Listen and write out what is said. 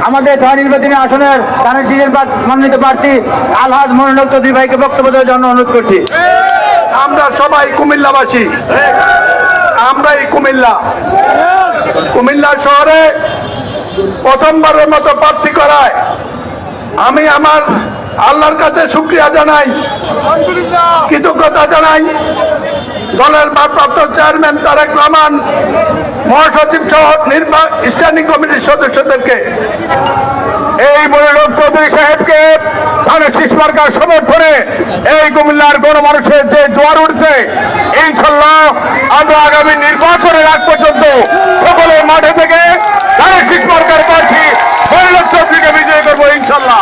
আমাদের ছয় নির্বাচনী আসনের ধানের শীষের মনোনীত প্রার্থী আলহাজ মনিরুল চৌধুরী ভাইকে বক্তব্য দেওয়ার জন্য অনুরোধ করছি। আমরা সবাই কুমিল্লাবাসী, আমরাই কুমিল্লা শহরে প্রথমবারের মতো প্রার্থী করায় আমি আমার আল্লাহর কাছে শুকরিয়া জানাই, কৃতজ্ঞতা জানাই দলের ভারপ্রাপ্ত চেয়ারম্যান তারেক রহমান, মহাসচিব সহ স্ট্যান্ডিং কমিটির সদস্যদেরকে। এই মনিরুল চৌধুরী সাহেবকে ধানের শীষ মার্কার সমর্থনে এই কুমিল্লার গণমানুষের যে জোয়ার উঠছে, ইনশাল্লাহ আমরা আগামী নির্বাচনের আগ পর্যন্ত সকলে মাঠে থেকে ধানের শীষ মার্কার প্রার্থী মনিরুল চৌধুরীকে বিজয়ী করবো ইনশাল্লাহ।